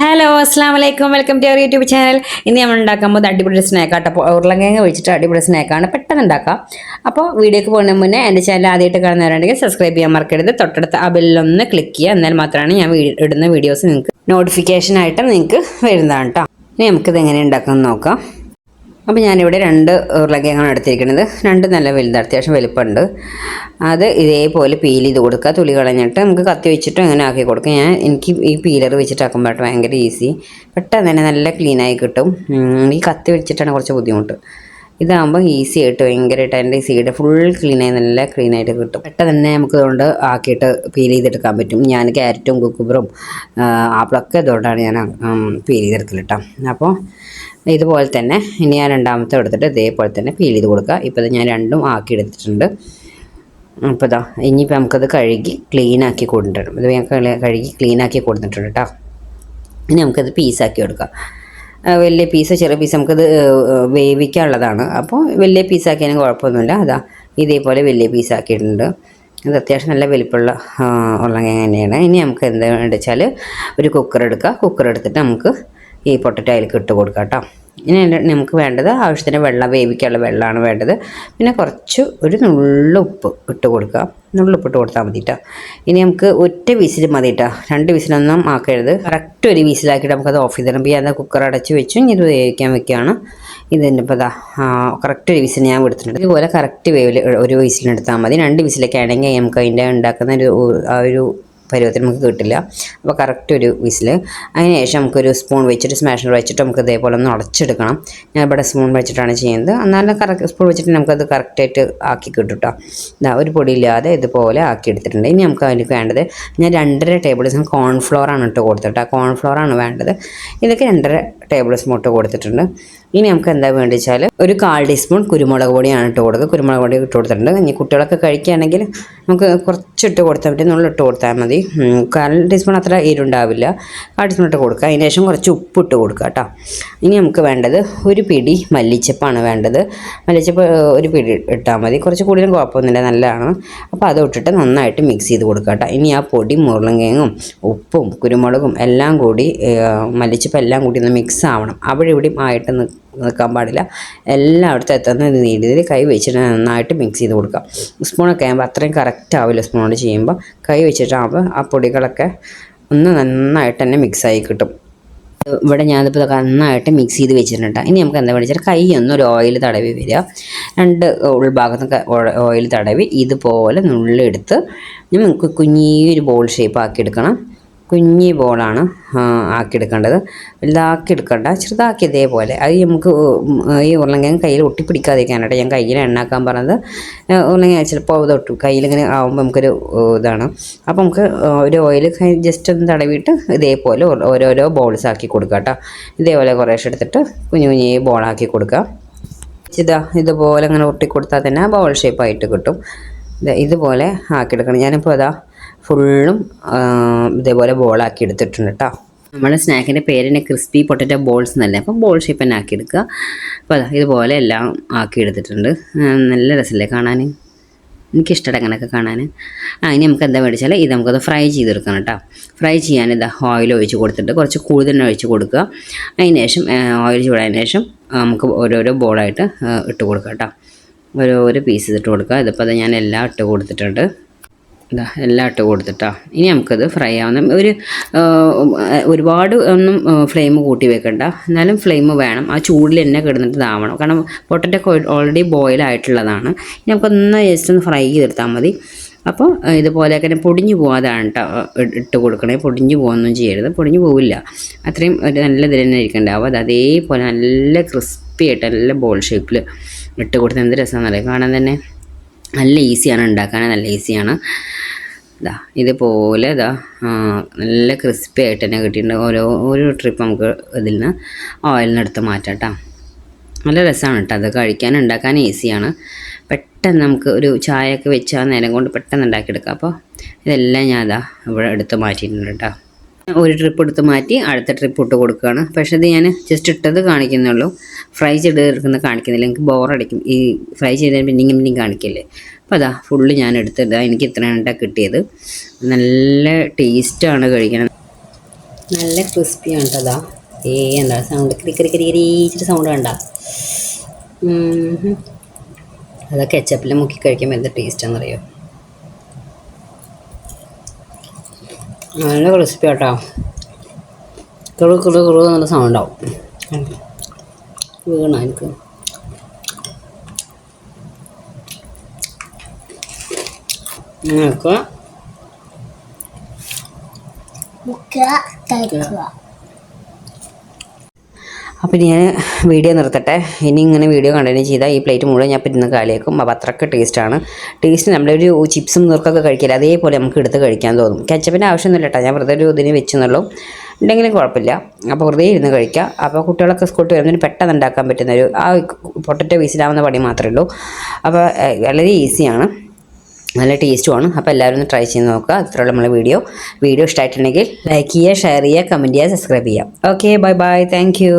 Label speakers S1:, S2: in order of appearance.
S1: Hello അസ്സാം വലൈക്കും welcome to our YouTube channel. ഇനി നമ്മൾ ഉണ്ടാക്കാൻ പോകുന്നത് അടിപൊളി സ്നാക്കാണ്. അപ്പോൾ ഉരുളക്കിഴങ്ങ് ഒഴിച്ചിട്ട് അടിപൊളി സ്നാക്കാണ്, പെട്ടെന്ന് ഉണ്ടാക്കാം. അപ്പോൾ വീഡിയോക്ക് പോകുന്നതിന് മുന്നേ എൻ്റെ ചാനൽ ആദ്യമായിട്ട് കാണുന്നവരുണ്ടെങ്കിൽ സബ്സ്ക്രൈബ് ചെയ്യാൻ മറക്കരുത്. തൊട്ടടുത്ത ആ ബെല്ലൊന്ന് ക്ലിക്ക് ചെയ്യുക, എന്നാൽ മാത്രമാണ് ഞാൻ ഇടുന്ന വീഡിയോസ് നിങ്ങൾക്ക് നോട്ടിഫിക്കേഷനായിട്ട് നിങ്ങൾക്ക് വരുന്നതാണ് കേട്ടോ. ഇനി നമുക്കിത് എങ്ങനെ ഉണ്ടാക്കാമെന്ന് നോക്കാം. അപ്പോൾ ഞാനിവിടെ 2 ഉരുളക്കിഴങ്ങാണ് എടുത്തിരിക്കുന്നത്. 2 നല്ല വലുത്, അത്യാവശ്യം വലുപ്പമുണ്ട്. അത് ഇതേപോലെ പീൽ ചെയ്ത് കൊടുക്കുക. തുളി കളഞ്ഞിട്ട് നമുക്ക് കത്തി വെച്ചിട്ട് അങ്ങനെ ആക്കി കൊടുക്കുക. എനിക്ക് ഈ പീലർ വെച്ചിട്ടാക്കുമ്പോഴായിട്ട് ഭയങ്കര ഈസി, പെട്ടെന്ന് തന്നെ നല്ല ക്ലീനായി കിട്ടും. ഈ കത്തി വെച്ചിട്ടാണ് കുറച്ച് ബുദ്ധിമുട്ട്. ഇതാകുമ്പോൾ ഈസി ആയിട്ട് ഭയങ്കരമായിട്ട് അതിൻ്റെ സൈഡ് ഫുൾ ക്ലീനായി നല്ല ക്ലീനായിട്ട് കിട്ടും. പെട്ടെന്ന് തന്നെ നമുക്ക് ഇതുകൊണ്ട് ആക്കിയിട്ട് പീൽ ചെയ്തെടുക്കാൻ പറ്റും. ഞാൻ ക്യാരറ്റും കുക്കുമ്പറും ആപ്പിളൊക്കെ ഇതുകൊണ്ടാണ് ഞാൻ പീൽ ചെയ്തെടുക്കൽ കേട്ടോ. അപ്പോൾ ഇതുപോലെ തന്നെ ഇനി ഞാൻ രണ്ടാമത്തെ എടുത്തിട്ട് ഇതേപോലെ തന്നെ പീൽ ചെയ്ത് കൊടുക്കുക. ഇപ്പോൾ ഇത് ഞാൻ രണ്ടും ആക്കി എടുത്തിട്ടുണ്ട്. അപ്പോൾ ഇതാ ഇനിയിപ്പോൾ നമുക്കത് കഴുകി ക്ലീനാക്കി കൊടുത്തിട്ടുണ്ട്. ഇത് ഞാൻ കഴുകി ക്ലീനാക്കി കൊടുത്തിട്ടുണ്ട് കേട്ടോ. ഇനി നമുക്കത് പീസാക്കി എടുക്കാം. വലിയ പീസ് ചെറിയ പീസ് നമുക്കത് വേവിക്കാനുള്ളതാണ്. അപ്പോൾ വലിയ പീസാക്കിയാലും കുഴപ്പമൊന്നുമില്ല. അതാ ഇതേപോലെ വലിയ പീസാക്കിയിട്ടുണ്ട്. ഇത് അത്യാവശ്യം നല്ല വലിപ്പമുള്ള ഉരുളക്കിഴങ്ങ് തന്നെയാണ്. ഇനി നമുക്ക് എന്താണെന്ന് വെച്ചാൽ ഒരു കുക്കർ എടുക്കുക. കുക്കർ എടുത്തിട്ട് നമുക്ക് ഈ പൊട്ടറ്റോ അതിലേക്ക് ഇട്ട് കൊടുക്കാം കേട്ടോ. ഇനി നമുക്ക് വേണ്ടത് ആവശ്യത്തിന് വെള്ളം, വേവിക്കാനുള്ള വെള്ളമാണ് വേണ്ടത്. പിന്നെ ഒരു നുള്ളുപ്പ് ഇട്ട് കൊടുക്കുക. നുള്ളുപ്പ് ഇട്ട് കൊടുത്താൽ മതി കേട്ടോ. ഇനി നമുക്ക് ഒറ്റ വിസിൽ മതി കേട്ടോ, 2 വിസിലൊന്നും ആക്കരുത്. കറക്റ്റ് ഒരു വിസിലാക്കിയിട്ട് നമുക്കത് ഓഫ് ചെയ്തിടാം. അപ്പോൾ ഞാൻ കുക്കർ അടച്ച് വെച്ചു. ഇനി ഇത് വേവിക്കാൻ വെക്കുകയാണ്. ഇതിൻ്റെ ഇപ്പോൾ കറക്റ്റ് ഒരു വിസിൽ ഞാൻ എടുത്തിട്ടുണ്ട്. ഇതുപോലെ കറക്റ്റ് വേവിൽ ഒരു വിസിലിനെടുത്താൽ മതി. 2 വിസിലൊക്കെ ആണെങ്കിൽ നമുക്ക് അതിൻ്റെ ഉണ്ടാക്കുന്ന ഒരു പരുവത്തിന് നമുക്ക് കിട്ടില്ല. അപ്പോൾ കറക്റ്റ് ഒരു വിസിൽ. അതിന് ശേഷം നമുക്കൊരു സ്പൂൺ വെച്ചിട്ട് സ്മാഷർ വെച്ചിട്ട് നമുക്ക് ഇതേപോലെ ഒന്ന് ഉടച്ചെടുക്കണം. ഞാൻ ഇവിടെ സ്പൂൺ വെച്ചിട്ടാണ് ചെയ്യുന്നത്. എന്നാലും സ്പൂൺ വെച്ചിട്ട് നമുക്കത് കറക്റ്റായിട്ട് ആക്കി കിട്ടും കേട്ടോ. ഒരു പൊടിയില്ലാതെ ഇതുപോലെ ആക്കി എടുത്തിട്ടുണ്ട്. ഇനി നമുക്ക് അതിലേക്ക് വേണ്ടത് ഞാൻ 2.5 ടേബിൾ സ്പൂൺ കോൺഫ്ലോറാണ് ഇട്ട് കൊടുത്തിട്ട്. കോൺഫ്ലോറാണ് വേണ്ടത്. ഇതൊക്കെ 2.5 ടേബിൾ സ്പൂൺ ഇട്ട് കൊടുത്തിട്ടുണ്ട്. ഇനി നമുക്ക് എന്താ വേണ്ടി വെച്ചാൽ ഒരു 1/4 ടീസ്പൂൺ കുരുമുളക് പൊടിയാണ് ഇട്ട് കൊടുക്കുക. കുരുമുളക് പൊടി ഇട്ട് കൊടുത്തിട്ടുണ്ട്. ഇനി കുട്ടികളൊക്കെ കഴിക്കുകയാണെങ്കിൽ നമുക്ക് കുറച്ചിട്ട് കൊടുത്താൽ പറ്റും, നുള്ളിട്ട് കൊടുത്താൽ മതി. 1/4 ടീസ്പൂൺ അത്ര എരിവുണ്ടാവില്ല. 1/4 ടീസ്പൂൺ ഇട്ട് കൊടുക്കുക. അതിന് ശേഷം കുറച്ച് ഉപ്പ് ഇട്ട് കൊടുക്കുക കേട്ടോ. ഇനി നമുക്ക് വേണ്ടത് ഒരു പിടി മല്ലിച്ചപ്പാണ് വേണ്ടത്. മല്ലിച്ചപ്പ് ഒരു പിടി ഇട്ടാൽ മതി, കുറച്ച് കൂടുതലും കുഴപ്പമൊന്നുമില്ല, നല്ലതാണ്. അപ്പോൾ അത് ഇട്ടിട്ട് നന്നായിട്ട് മിക്സ് ചെയ്ത് കൊടുക്കുക കേട്ടോ. ഇനി ആ പൊടി ഉരുളക്കിഴങ്ങും ഉപ്പും കുരുമുളകും എല്ലാം കൂടി, മല്ലിച്ചപ്പ് എല്ലാം കൂടി ഒന്ന് മിക്സ് ആവണം. അവിടെ ഇവിടെയും ആയിട്ട് നിൽക്കാൻ പാടില്ല. എല്ലായിടത്തും എത്തുന്ന രീതിയിൽ കൈ വെച്ചിട്ട് നന്നായിട്ട് മിക്സ് ചെയ്ത് കൊടുക്കാം. സ്പൂണൊക്കെ ആകുമ്പോൾ അത്രയും കറക്റ്റ് ആവില്ല. സ്പൂണോട് ചെയ്യുമ്പോൾ കൈ വെച്ചിട്ടാകുമ്പോൾ ആ പൊടികളൊക്കെ ഒന്ന് നന്നായിട്ട് തന്നെ മിക്സായി കിട്ടും. ഇവിടെ ഞാനിപ്പോൾ നന്നായിട്ട് മിക്സ് ചെയ്ത് വെച്ചിട്ടുണ്ട്. ഇനി നമുക്ക് എന്താ വെച്ചാൽ കൈ ഒരു ഓയിൽ തടവി വരിക. 2 ഉൾഭാഗത്ത് ഓയിൽ തടവി ഇതുപോലെ നുള്ളെടുത്ത് നമുക്ക് കുഞ്ഞൊരു ബോൾ ഷേപ്പ് ആക്കിയെടുക്കണം. കുഞ്ഞി ബോളാണ് ആക്കിയെടുക്കേണ്ടത്. വലുതാക്കിയെടുക്കണ്ട, ചെറുതാക്കി ഇതേപോലെ. അത് നമുക്ക് ഈ ഉരുളക്കിഴങ്ങ് കയ്യിൽ ഒട്ടിപ്പിടിക്കാതിരിക്കാനായിട്ട് ഞാൻ കയ്യിൽ എണ്ണാക്കാൻ പറഞ്ഞത്. ഉരുളക്കിഴങ്ങ് ചിലപ്പോൾ തൊട്ടു കയ്യിലിങ്ങനെ ആകുമ്പോൾ നമുക്കൊരു ഇതാണ്. അപ്പോൾ നമുക്ക് ഒരു ഓയിൽ ജസ്റ്റ് ഒന്ന് തടവിയിട്ട് ഇതേപോലെ ഓരോരോ ബോൾസ് ആക്കി കൊടുക്കുക കേട്ടോ. ഇതേപോലെ കുറേശ്ശെ എടുത്തിട്ട് കുഞ്ഞു ബോളാക്കി കൊടുക്കുക. ഇതുപോലെ അങ്ങനെ ഒട്ടിക്കൊടുത്താൽ തന്നെ ബോൾ ഷേപ്പായിട്ട് കിട്ടും. ഇതുപോലെ ആക്കിയെടുക്കണം. ഞാനിപ്പോൾ ഫുള്ളും ഇതേപോലെ ബോളാക്കി എടുത്തിട്ടുണ്ട് കേട്ടോ. നമ്മുടെ സ്നാക്കിൻ്റെ പേരിനെ ക്രിസ്പി പൊട്ടറ്റോ ബോൾസ് എന്നല്ലേ. അപ്പം ബോൾ ഷേപ്പ് തന്നെ ആക്കിയെടുക്കുക. അപ്പോൾ ഇതുപോലെ എല്ലാം ആക്കിയെടുത്തിട്ടുണ്ട്. നല്ല രസമല്ലേ കാണാൻ? എനിക്കിഷ്ടമാണ് അങ്ങനെയൊക്കെ കാണാൻ. ഇനി നമുക്ക് എന്താ മേടിച്ചാൽ ഇത് നമുക്കത് ഫ്രൈ ചെയ്തെടുക്കണം കേട്ടോ. ഫ്രൈ ചെയ്യാൻ ഓയിൽ ഒഴിച്ച് കൊടുത്തിട്ട് കുറച്ച് കൂടുതൽ ഒഴിച്ച് കൊടുക്കുക. അതിന് ശേഷം ഓയിൽ ചൂടായതിന് ശേഷം നമുക്ക് ഓരോരോ ബോളായിട്ട് ഇട്ട് കൊടുക്കുക കേട്ടോ. ഓരോരോ പീസ് ഇട്ട് കൊടുക്കുക. ഇതിപ്പോൾ ഞാൻ എല്ലാം ഇട്ട് കൊടുത്തിട്ടുണ്ട്. എല്ലാം ഇട്ട് കൊടുത്തിട്ടോ. ഇനി നമുക്കത് ഫ്രൈ ആവുന്ന ഒരുപാട് ഒന്നും ഫ്ലെയിം കൂട്ടി വെക്കണ്ട, എന്നാലും ഫ്ലെയിം വേണം. ആ ചൂടിൽ തന്നെ കിടന്നിട്ട് ഇതാവണം. കാരണം പൊട്ടറ്റോ ഓൾറെഡി ബോയിൽ ആയിട്ടുള്ളതാണ്. ഇനി നമുക്കൊന്ന് ജസ്റ്റ് ഒന്ന് ഫ്രൈ ചെയ്തെടുത്താൽ മതി. അപ്പോൾ ഇതുപോലെയൊക്കെ പൊടിഞ്ഞു പോകാതാണ് കേട്ടോ ഇട്ട് കൊടുക്കണേ. പൊടിഞ്ഞു പോകുകയൊന്നും ചെയ്യരുത്, പൊടിഞ്ഞു പോവില്ല. അത്രയും ഒരു നല്ല ഇതിൽ തന്നെ ഇരിക്കണ്ടാവും. അതേപോലെ നല്ല ക്രിസ്പി ആയിട്ട് നല്ല ബോൾ ഷേപ്പിൽ ഇട്ട് കൊടുത്ത് എന്ത് രസമാണെന്നറിയാം കാണാൻ തന്നെ. നല്ല ഈസിയാണ് ഉണ്ടാക്കാൻ, നല്ല ഈസിയാണ്. ഇതുപോലെ നല്ല ക്രിസ്പി ആയിട്ട് തന്നെ കിട്ടിയിട്ടുണ്ട്. ഓരോ ട്രിപ്പ് നമുക്ക് ഇതിൽ നിന്ന് ഓയിലിൽ നിന്ന് എടുത്ത് മാറ്റാം കേട്ടോ. നല്ല രസമാണ് കേട്ടോ. അത് കഴിക്കാൻ ഉണ്ടാക്കാൻ ഈസിയാണ്. പെട്ടെന്ന് നമുക്ക് ഒരു ചായയൊക്കെ വെച്ചാൽ നേരം കൊണ്ട് പെട്ടെന്ന് ഉണ്ടാക്കിയെടുക്കാം. അപ്പോൾ ഇതെല്ലാം ഞാൻ ഇവിടെ എടുത്ത് മാറ്റിയിട്ടുണ്ട് കേട്ടോ. ഒരു ട്രിപ്പ് എടുത്ത് മാറ്റി അടുത്ത ട്രിപ്പ് ഇട്ട് കൊടുക്കുകയാണ്. പക്ഷേ ഇത് ഞാൻ ജസ്റ്റ് ഇട്ടത് കാണിക്കുന്നുള്ളൂ, ഫ്രൈ ചെയ്തെടുക്കുന്നത് കാണിക്കുന്നില്ല. എനിക്ക് ബോറടിക്കും ഈ ഫ്രൈ ചെയ്തതിന് പിന്നെയും കാണിക്കില്ലേ. അപ്പോൾ ഫുള്ള് ഞാൻ എടുത്തത്. എനിക്ക് ഇത്രയാണ് കിട്ടിയത്. നല്ല ടേസ്റ്റാണ് കഴിക്കാൻ. നല്ല ക്രിസ്പിയാണ് കേട്ടോ. എന്താ സൗണ്ട് കിരിക്കിരിച്ചിട്ട് സൗണ്ട് കണ്ട. അത് കെച്ചപ്പിൽ മുക്കി കഴിക്കുമ്പോൾ എന്ത് ടേസ്റ്റാണെന്നറിയോ. നല്ല ക്രിസ്പി കേട്ടോ. കുറു എന്നുള്ള സൗണ്ട് ആവും. വീണ എനിക്ക് അപ്പോൾ ഞാൻ വീഡിയോ നിർത്തട്ടെ. ഇനി ഇങ്ങനെ വീഡിയോ കണ്ടിന്യൂ ചെയ്താൽ ഈ പ്ലേറ്റ് മുഴുവൻ ഞാൻ ഇരുന്ന് കാലിയാക്കും. അപ്പോൾ അത്രയ്ക്ക് ടേസ്റ്റാണ്. ടേസ്റ്റ് നമ്മളൊരു ചിപ്സും നുറുക്കൊക്കെ കഴിക്കില്ല, അതേപോലെ നമുക്ക് എടുത്ത് കഴിക്കാൻ തോന്നും. കെച്ചപ്പിൻ്റെ ആവശ്യമൊന്നുമില്ല കേട്ടോ. ഞാൻ വെറുതെ ഒരു ഇതിന് വെച്ചെന്നുള്ളൂ, ഉണ്ടെങ്കിലും കുഴപ്പമില്ല. അപ്പോൾ വെറുതെ ഇരുന്ന് കഴിക്കുക. അപ്പോൾ കുട്ടികളൊക്കെ സ്കൂളിൽ വരുന്നതിന് പെട്ടെന്ന് ഉണ്ടാക്കാൻ പറ്റുന്ന ആ പൊട്ടറ്റോ വീസിലാവുന്ന പണി മാത്രമേ ഉള്ളൂ. അപ്പോൾ വളരെ ഈസിയാണ്, നല്ല ടേസ്റ്റുമാണ്. അപ്പോൾ എല്ലാവരും ഒന്ന് ട്രൈ ചെയ്ത് നോക്കുക. അത്രയുള്ള നമ്മളെ വീഡിയോ ഇഷ്ടമായിട്ടുണ്ടെങ്കിൽ ലൈക്ക് ചെയ്യുക, ഷെയർ ചെയ്യുക, കമൻറ്റ് ചെയ്യുക, സബ്സ്ക്രൈബ് ചെയ്യുക. Okay, bye bye, thank you.